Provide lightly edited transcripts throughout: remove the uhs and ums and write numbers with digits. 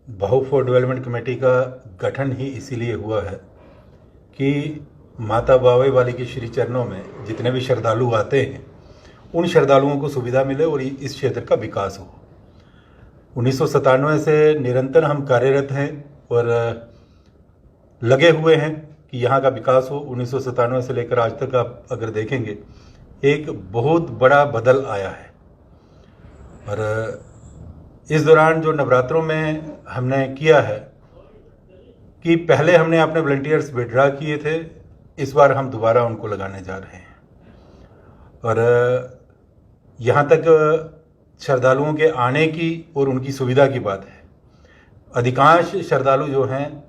भाऊ for development committee का गठन ही इसीलिए हुआ है कि माता बावे वाली के श्री चरणों में जितने भी श्रद्धालु आते हैं उन श्रद्धालुओं को सुविधा मिले और इस क्षेत्र का विकास हो। 1997 से निरंतर हम कार्यरत हैं और लगे हुए हैं कि यहाँ का विकास हो। 1997 से लेकर आज तक आप अगर देखेंगे एक बहुत बड़ा बदल आया है। और इस दौरान जो नवरात्रों में हमने किया है कि पहले हमने अपने वॉलंटियर्स विड्रा किए थे, इस बार हम दोबारा उनको लगाने जा रहे हैं। और यहाँ तक श्रद्धालुओं के आने की और उनकी सुविधा की बात है। अधिकांश श्रद्धालु जो हैं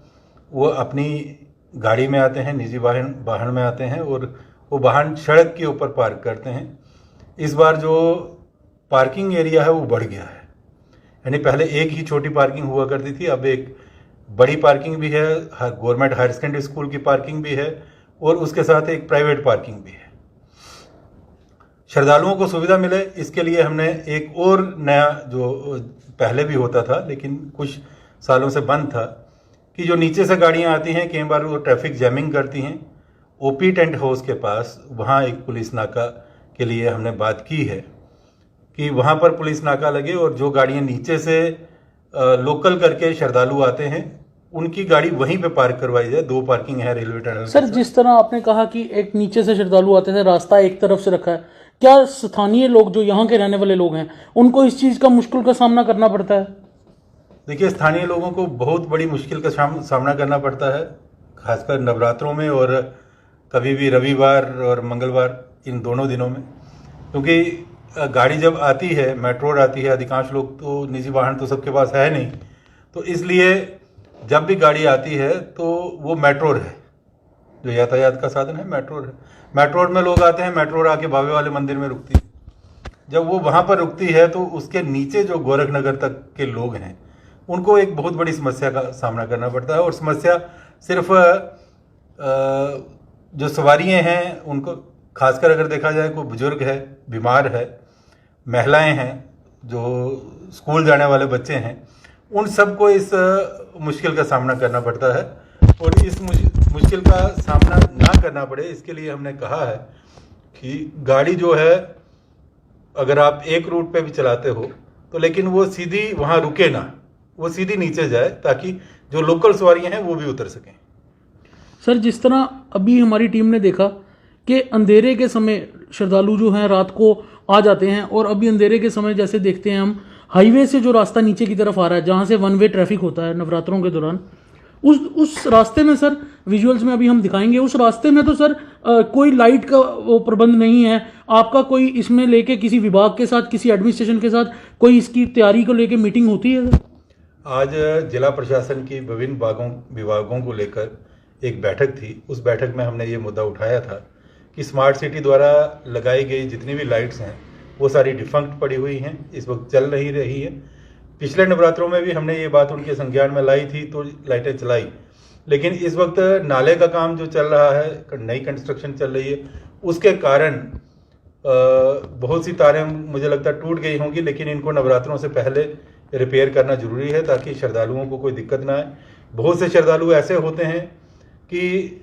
वो अपनी गाड़ी में आते हैं, निजी वाहन में आते हैं और वो वाहन सड़क के ऊपर पार्क करते हैं। इस बार जो पार्किंग एरिया है वो बढ़ गया है, यानी पहले एक ही छोटी पार्किंग हुआ करती थी, अब एक बड़ी पार्किंग भी है, गवर्नमेंट हायर सेकेंडरी स्कूल की पार्किंग भी है और उसके साथ एक प्राइवेट पार्किंग भी है। श्रद्धालुओं को सुविधा मिले इसके लिए हमने एक और नया, जो पहले भी होता था लेकिन कुछ सालों से बंद था, कि जो नीचे से गाड़ियां आती हैं कई बार वो ट्रैफिक जैमिंग करती हैं। ओपी टेंट हाउस के पास वहाँ एक पुलिस नाका के लिए हमने बात की है कि वहाँ पर पुलिस नाका लगे और जो गाड़ियाँ नीचे से लोकल करके श्रद्धालु आते हैं उनकी गाड़ी वहीं पे पार्क करवाई जाए। 2 पार्किंग है रेलवे टनल। सर, जिस तरह आपने कहा कि एक नीचे से श्रद्धालु आते थे, रास्ता एक तरफ से रखा है, क्या स्थानीय लोग जो यहाँ के रहने वाले लोग हैं उनको इस चीज़ का मुश्किल का सामना करना पड़ता है? देखिए, स्थानीय लोगों को बहुत बड़ी मुश्किल का सामना करना पड़ता है, खासकर नवरात्रों में और कभी भी रविवार और मंगलवार, इन दोनों दिनों में। क्योंकि गाड़ी जब आती है, मेट्रो आती है, अधिकांश लोग तो निजी वाहन तो सबके पास है नहीं, तो इसलिए जब भी गाड़ी आती है तो वो मेट्रो है, जो यातायात का साधन है मेट्रो है। मेट्रो में लोग आते हैं, मेट्रो आके बावे वाले मंदिर में रुकती है। जब वो वहाँ पर रुकती है तो उसके नीचे जो गोरखनगर तक के लोग हैं उनको एक बहुत बड़ी समस्या का सामना करना पड़ता है। और समस्या सिर्फ जो सवारियाँ हैं उनको, खासकर अगर देखा जाए, कोई बुजुर्ग है, बीमार है, महिलाएं हैं, जो स्कूल जाने वाले बच्चे हैं, उन सबको इस मुश्किल का सामना करना पड़ता है। और इस मुश्किल का सामना ना करना पड़े इसके लिए हमने कहा है कि गाड़ी जो है अगर आप एक रूट पे भी चलाते हो तो लेकिन वो सीधी वहाँ रुके ना, वो सीधी नीचे जाए ताकि जो लोकल सवारियाँ हैं वो भी उतर सकें। सर, जिस तरह अभी हमारी टीम ने देखा कि अंधेरे के समय श्रद्धालु जो हैं रात को आ जाते हैं, और अभी अंधेरे के समय जैसे देखते हैं हम, हाईवे से जो रास्ता नीचे की तरफ आ रहा है जहाँ से 1 वे ट्रैफिक होता है नवरात्रों के दौरान, उस रास्ते में सर, विजुअल्स में अभी हम दिखाएंगे, उस रास्ते में तो सर कोई लाइट का वो प्रबंध नहीं है। आपका कोई इसमें लेके किसी विभाग के साथ, किसी एडमिनिस्ट्रेशन के साथ कोई इसकी तैयारी को लेके मीटिंग होती है? आज जिला प्रशासन की विभिन्न विभागों को लेकर एक बैठक थी। उस बैठक में हमने ये मुद्दा उठाया था कि स्मार्ट सिटी द्वारा लगाई गई जितनी भी लाइट्स हैं वो सारी डिफंक्ट पड़ी हुई हैं, इस वक्त चल नहीं रही है। पिछले नवरात्रों में भी हमने ये बात उनके संज्ञान में लाई थी तो लाइटें चलाई, लेकिन इस वक्त नाले का काम जो चल रहा है, नई कंस्ट्रक्शन चल रही है, उसके कारण बहुत सी तारें मुझे लगता है टूट गई होंगी, लेकिन इनको नवरात्रों से पहले रिपेयर करना जरूरी है ताकि श्रद्धालुओं को कोई दिक्कत ना आए। बहुत से श्रद्धालु ऐसे होते हैं कि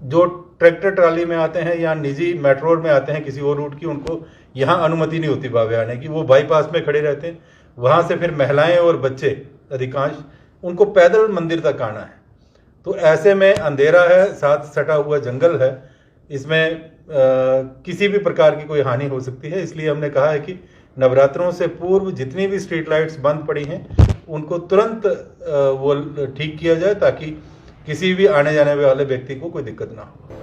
जो ट्रैक्टर ट्राली में आते हैं या निजी मेट्रो में आते हैं किसी और रूट की, उनको यहाँ अनुमति नहीं होती बावे आने की, वो बाईपास में खड़े रहते हैं। वहाँ से फिर महिलाएं और बच्चे अधिकांश, उनको पैदल मंदिर तक आना है। तो ऐसे में अंधेरा है, साथ सटा हुआ जंगल है, इसमें किसी भी प्रकार की कोई हानि हो सकती है। इसलिए हमने कहा है कि नवरात्रों से पूर्व जितनी भी स्ट्रीट लाइट्स बंद पड़ी हैं उनको तुरंत वो ठीक किया जाए ताकि किसी भी आने जाने वाले व्यक्ति को कोई दिक्कत ना हो।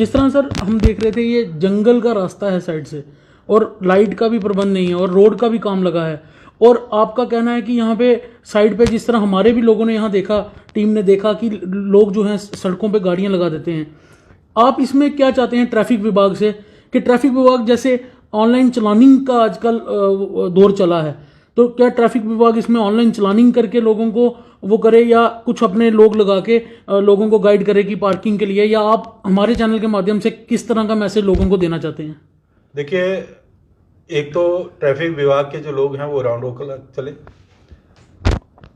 जिस तरह सर हम देख रहे थे ये जंगल का रास्ता है साइड से और लाइट का भी प्रबंध नहीं है और रोड का भी काम लगा है, और आपका कहना है कि यहाँ पे साइड पे जिस तरह हमारे भी लोगों ने यहाँ देखा, टीम ने देखा कि लोग जो हैं सड़कों पे गाड़ियाँ लगा देते हैं। आप इसमें क्या चाहते हैं ट्रैफिक विभाग से कि ट्रैफिक विभाग जैसे ऑनलाइन चलानिंग का आजकल दौर चला है, तो क्या ट्रैफिक विभाग इसमें ऑनलाइन चलानिंग करके लोगों को वो करे या कुछ अपने लोग लगा के लोगों को गाइड करे कि पार्किंग के लिए, या आप हमारे चैनल के माध्यम से किस तरह का मैसेज लोगों को देना चाहते हैं? देखिए, एक तो ट्रैफिक विभाग के जो लोग हैं वो राउंड द क्लॉक चले।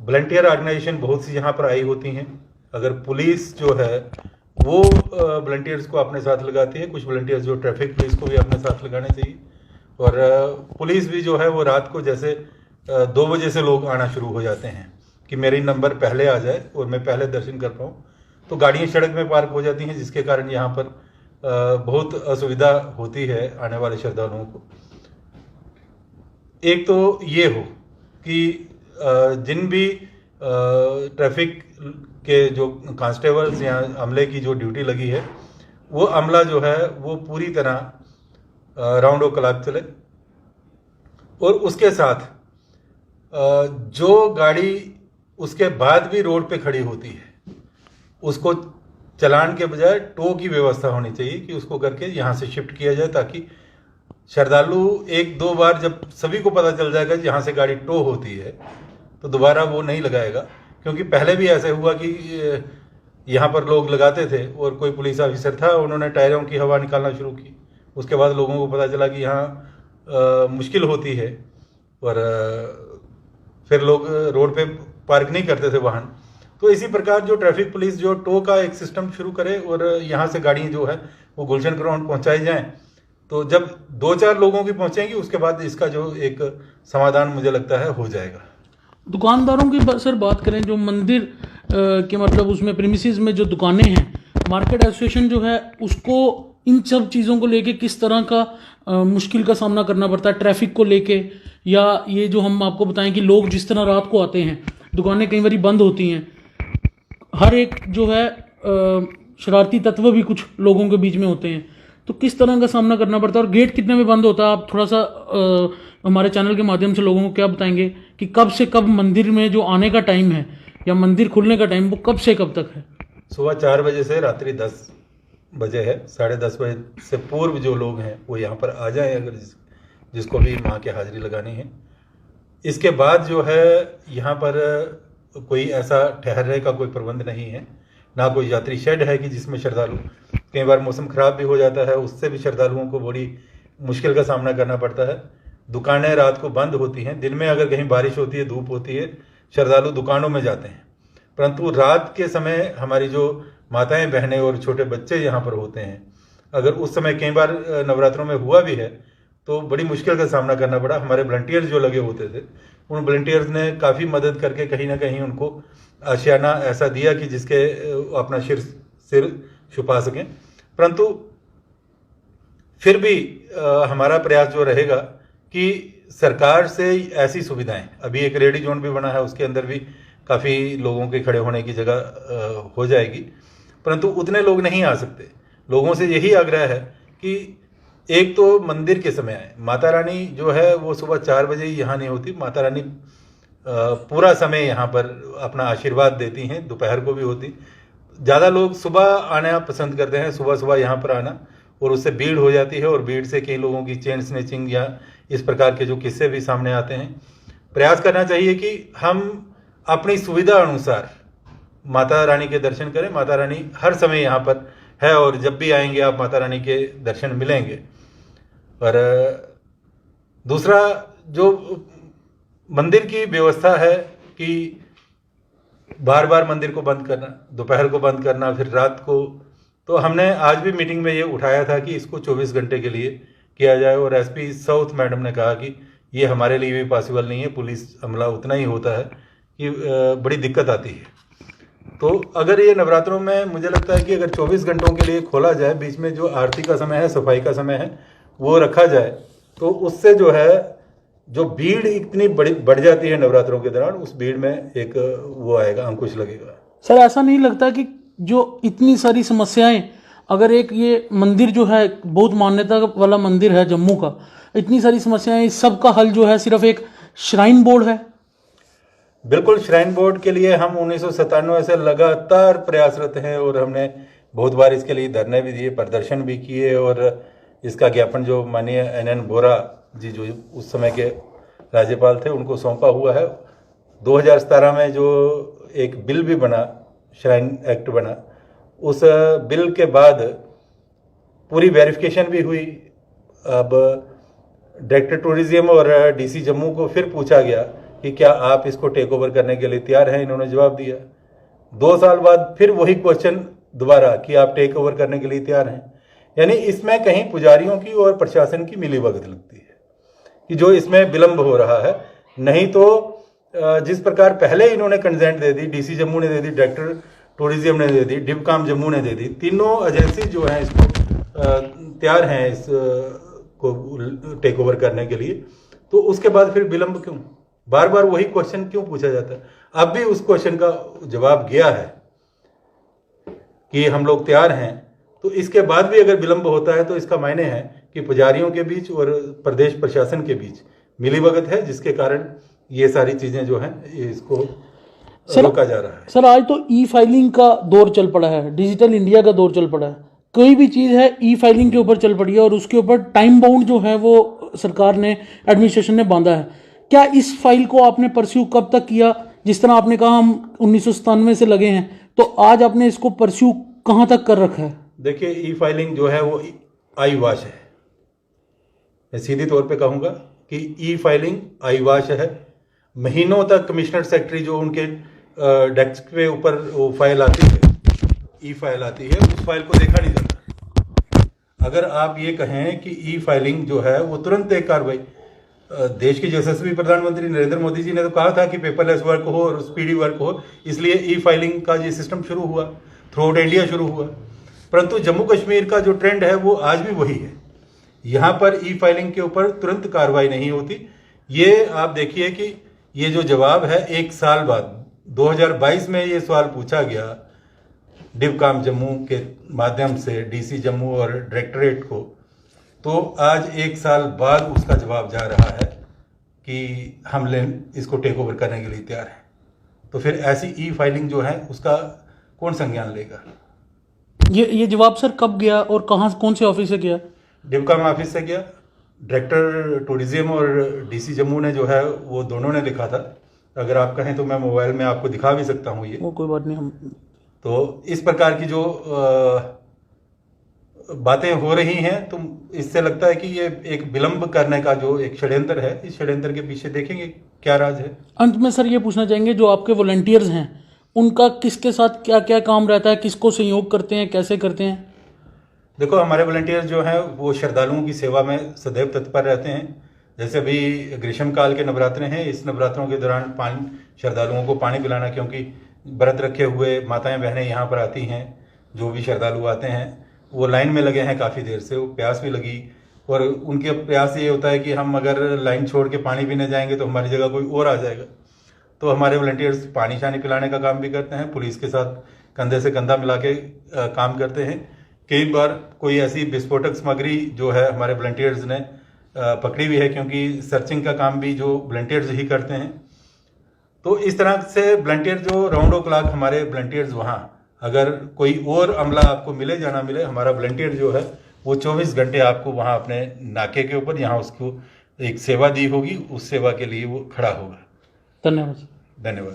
वॉलंटियर ऑर्गेनाइजेशन बहुत सी यहाँ पर आई होती हैं। अगर पुलिस जो है वो वॉलंटियर्स को अपने साथ लगाती है, कुछ वॉलंटियर्स जो ट्रैफिक पुलिस को भी अपने साथ लगाने चाहिए। और पुलिस भी जो है वो रात को जैसे 2 बजे से लोग आना शुरू हो जाते हैं कि मेरी नंबर पहले आ जाए और मैं पहले दर्शन कर पाऊँ, तो गाड़ियाँ सड़क में पार्क हो जाती हैं, जिसके कारण यहाँ पर बहुत असुविधा होती है आने वाले श्रद्धालुओं को। एक तो ये हो कि जिन भी ट्रैफिक के जो कांस्टेबल्स या अमले की जो ड्यूटी लगी है, वो अमला जो है वो पूरी तरह राउंड द क्लॉक चले। और उसके साथ जो गाड़ी उसके बाद भी रोड पे खड़ी होती है उसको चलान के बजाय टो की व्यवस्था होनी चाहिए कि उसको करके यहाँ से शिफ्ट किया जाए, ताकि श्रद्धालु 1-2 बार जब सभी को पता चल जाएगा कि यहाँ से गाड़ी टो होती है तो दोबारा वो नहीं लगाएगा। क्योंकि पहले भी ऐसे हुआ कि यहाँ पर लोग लगाते थे और कोई पुलिस ऑफिसर था, उन्होंने टायरों की हवा निकालना शुरू की। उसके बाद लोगों को पता चला कि यहाँ मुश्किल होती है और फिर लोग रोड पे पार्क नहीं करते थे वाहन। तो इसी प्रकार जो ट्रैफिक पुलिस जो टो का एक सिस्टम शुरू करे और यहाँ से गाड़ियाँ जो है वो गुलशन ग्राउंड पहुँचाई जाएँ, तो जब 2-4 लोगों की पहुँचेंगी उसके बाद इसका जो एक समाधान मुझे लगता है हो जाएगा। दुकानदारों की सर बात करें, जो मंदिर के मतलब उसमें प्रीमिसेस में जो दुकानें हैं, मार्केट एसोसिएशन जो है उसको इन सब चीज़ों को लेके किस तरह का मुश्किल का सामना करना पड़ता है ट्रैफिक को लेके, या ये जो हम आपको बताएं कि लोग जिस तरह रात को आते हैं, दुकानें कई बार बंद होती हैं, हर एक जो है शरारती तत्व भी कुछ लोगों के बीच में होते हैं, तो किस तरह का सामना करना पड़ता है और गेट कितने में बंद होता है? आप थोड़ा सा हमारे चैनल के माध्यम से लोगों को क्या बताएंगे कि कब से कब मंदिर में जो आने का टाइम है या मंदिर खुलने का टाइम वो कब से कब तक है? सुबह 4 बजे से रात्रि 10 बजे है। 10:30 बजे से पूर्व जो लोग हैं वो यहाँ पर आ जाएं, अगर जिसको भी माँ की हाजिरी लगानी है। इसके बाद जो है यहाँ पर कोई ऐसा ठहरने का कोई प्रबंध नहीं है, ना कोई यात्री शेड है कि जिसमें श्रद्धालु, कई बार मौसम खराब भी हो जाता है, उससे भी श्रद्धालुओं को बड़ी मुश्किल का सामना करना पड़ता है। दुकानें रात को बंद होती हैं, दिन में अगर कहीं बारिश होती है, धूप होती है, श्रद्धालु दुकानों में जाते हैं, परंतु रात के समय हमारी जो माताएं बहनें और छोटे बच्चे यहाँ पर होते हैं, अगर उस समय कई बार नवरात्रों में हुआ भी है तो बड़ी मुश्किल का सामना करना पड़ा। हमारे वॉलंटियर्स जो लगे होते थे, उन वॉलंटियर्स ने काफ़ी मदद करके कहीं ना कहीं उनको आशियाना ऐसा दिया कि जिसके अपना सिर छुपा सकें। परंतु फिर भी हमारा प्रयास जो रहेगा कि सरकार से ऐसी सुविधाएं, अभी एक रेडी जोन भी बना है, उसके अंदर भी काफ़ी लोगों के खड़े होने की जगह हो जाएगी, परंतु उतने लोग नहीं आ सकते। लोगों से यही आग्रह है कि एक तो मंदिर के समय आए। माता रानी जो है वो सुबह 4 बजे ही यहाँ नहीं होती, माता रानी पूरा समय यहाँ पर अपना आशीर्वाद देती हैं, दोपहर को भी होती। ज़्यादा लोग सुबह आना पसंद करते हैं, सुबह सुबह यहाँ पर आना, और उससे भीड़ हो जाती है और भीड़ से कई लोगों की चेन स्नैचिंग या इस प्रकार के जो किस्से भी सामने आते हैं। प्रयास करना चाहिए कि हम अपनी सुविधा अनुसार माता रानी के दर्शन करें। माता रानी हर समय यहाँ पर है और जब भी आएंगे आप माता रानी के दर्शन मिलेंगे। और दूसरा जो मंदिर की व्यवस्था है कि बार बार मंदिर को बंद करना, दोपहर को बंद करना, फिर रात को, तो हमने आज भी मीटिंग में ये उठाया था कि इसको 24 घंटे के लिए किया जाए। और एसपी साउथ मैडम ने कहा कि ये हमारे लिए भी पॉसिबल नहीं है, पुलिस अमला उतना ही होता है कि बड़ी दिक्कत आती है। तो अगर ये नवरात्रों में मुझे लगता है कि अगर 24 घंटों के लिए खोला जाए, बीच में जो आरती का समय है, सफाई का समय है, वो रखा जाए, तो उससे जो है जो भीड़ इतनी बढ़ जाती है नवरात्रों के दौरान, उस भीड़ में एक वो आएगा, अंकुश लगेगा। सर ऐसा नहीं लगता कि जो इतनी सारी समस्याएं अगर एक ये मंदिर जो है बहुत मान्यता वाला मंदिर है जम्मू का, इतनी सारी समस्याएं, इस सब का हल जो है सिर्फ एक श्राइन बोर्ड है? बिल्कुल, श्राइन बोर्ड के लिए हम 1997 से लगातार प्रयासरत हैं और हमने बहुत बार इसके लिए धरने भी दिए, प्रदर्शन भी किए और इसका ज्ञापन जो माननीय NN बोरा जी जो उस समय के राज्यपाल थे उनको सौंपा हुआ है। 2017 में जो एक बिल भी बना, श्राइन एक्ट बना, उस बिल के बाद पूरी वेरिफिकेशन भी हुई। अब डायरेक्टर टूरिज्म और DC जम्मू को फिर पूछा गया कि क्या आप इसको टेक ओवर करने के लिए तैयार हैं? इन्होंने जवाब दिया। 2 साल बाद फिर वही क्वेश्चन दोबारा कि आप टेक ओवर करने के लिए तैयार हैं। यानी इसमें कहीं पुजारियों की और प्रशासन की मिलीभगत लगती है कि जो इसमें विलंब हो रहा है। नहीं तो जिस प्रकार पहले इन्होंने कंसेंट दे दी, DC जम्मू ने दे दी, डायरेक्टर टूरिज्म ने दे दी, डिवकाम जम्मू ने दे दी, तीनों एजेंसी जो हैं इसको तैयार हैं इस को टेक ओवर करने के लिए, तो उसके बाद फिर विलंब क्यों? बार बार वही क्वेश्चन क्यों पूछा जाता है? अब भी उस क्वेश्चन का जवाब गया है कि हम लोग तैयार हैं। तो इसके बाद भी अगर विलंब होता है तो इसका मायने है कि पुजारियों के बीच और प्रदेश प्रशासन के बीच मिलीभगत है, जिसके कारण ये सारी चीजें जो हैं इसको रोका जा रहा है। सर, आज तो ई फाइलिंग का दौर चल पड़ा है, डिजिटल इंडिया का दौर चल पड़ा है। कोई भी चीज़ है ई फाइलिंग के ऊपर चल पड़ी है और उसके ऊपर टाइम बाउंड जो है वो सरकार ने, एडमिनिस्ट्रेशन ने बांधा है। क्या इस फाइल को आपने परस्यू कब तक किया? जिस तरह आपने कहा हम 1997 से लगे हैं, तो आज आपने इसको परस्यू कहाँ तक कर रखा है? देखिए, ई फाइलिंग जो है वो आई वॉश है। मैं सीधी तौर पे कहूँगा कि ई फाइलिंग आई वॉश है। महीनों तक कमिश्नर सेक्रेटरी जो उनके डेस्क पे ऊपर वो फाइल आती है, ई फाइल आती है, उस फाइल को देखा नहीं जाता। अगर आप ये कहें कि ई फाइलिंग जो है वो तुरंत एक कार्रवाई, देश के यशस्वी प्रधानमंत्री नरेंद्र मोदी जी ने तो कहा था कि पेपरलेस वर्क हो और स्पीडी वर्क हो, इसलिए ई फाइलिंग का ये सिस्टम शुरू हुआ, थ्रू आउट इंडिया शुरू हुआ। परंतु जम्मू कश्मीर का जो ट्रेंड है वो आज भी वही है। यहाँ पर ई फाइलिंग के ऊपर तुरंत कार्रवाई नहीं होती। ये आप देखिए कि ये जो जवाब है 1 साल बाद 2022 में ये सवाल पूछा गया डिवकाम जम्मू के माध्यम से DC जम्मू और डायरेक्टरेट को, तो आज 1 साल बाद उसका जवाब जा रहा है कि हम इसको टेक ओवर करने के लिए तैयार हैं। तो फिर ऐसी ई फाइलिंग जो है उसका कौन संज्ञान लेगा? ये जवाब सर कब गया और कहाँ, कौन से ऑफिस से गया? डिवकाम ऑफिस से गया। डायरेक्टर टूरिज्म और DC जम्मू ने जो है वो दोनों ने लिखा था। अगर आप कहें तो मैं मोबाइल में आपको दिखा भी सकता हूँ ये। वो कोई बात नहीं, हम तो इस प्रकार की जो बातें हो रही हैं, तो इससे लगता है कि ये एक विलंब करने का जो एक षड्यंत्र है, इस षड्यंत्र के पीछे देखेंगे क्या राज है। अंत में सर ये पूछना चाहेंगे, जो आपके वॉलंटियर्स हैं उनका किसके साथ क्या क्या काम रहता है, किसको सहयोग करते हैं, कैसे करते हैं? देखो, हमारे वॉलंटियर्स जो हैं वो श्रद्धालुओं की सेवा में सदैव तत्पर रहते हैं। जैसे अभी ग्रीष्म काल के नवरात्रे हैं, इस नवरात्रों के दौरान श्रद्धालुओं को पानी पिलाना, क्योंकि व्रत रखे हुए माताएं बहनें यहाँ पर आती हैं, जो भी श्रद्धालु आते हैं वो लाइन में लगे हैं काफ़ी देर से, वो प्यास भी लगी, और उनके प्यास ये होता है कि हम अगर लाइन छोड़ के पानी पीने जाएंगे तो हमारी जगह कोई और आ जाएगा। तो हमारे वॉलंटियर्स पानी शानी पिलाने का काम भी करते हैं, पुलिस के साथ कंधे से कंधा मिला के काम करते हैं। कई बार कोई ऐसी विस्फोटक सामग्री जो है हमारे वॉलंटियर्स ने पकड़ी भी है, क्योंकि सर्चिंग का काम भी जो वॉलंटियर्स ही करते हैं। तो इस तरह से वॉलंटियर जो राउंड ओ क्लॉक हमारे वॉलंटियर्स वहाँ, अगर कोई और अमला आपको मिले या ना मिले, हमारा वॉलंटियर जो है वो 24 घंटे आपको वहाँ अपने नाके के ऊपर, यहाँ उसको एक सेवा दी होगी, उस सेवा के लिए वो खड़ा होगा। धन्यवाद। धन्यवाद।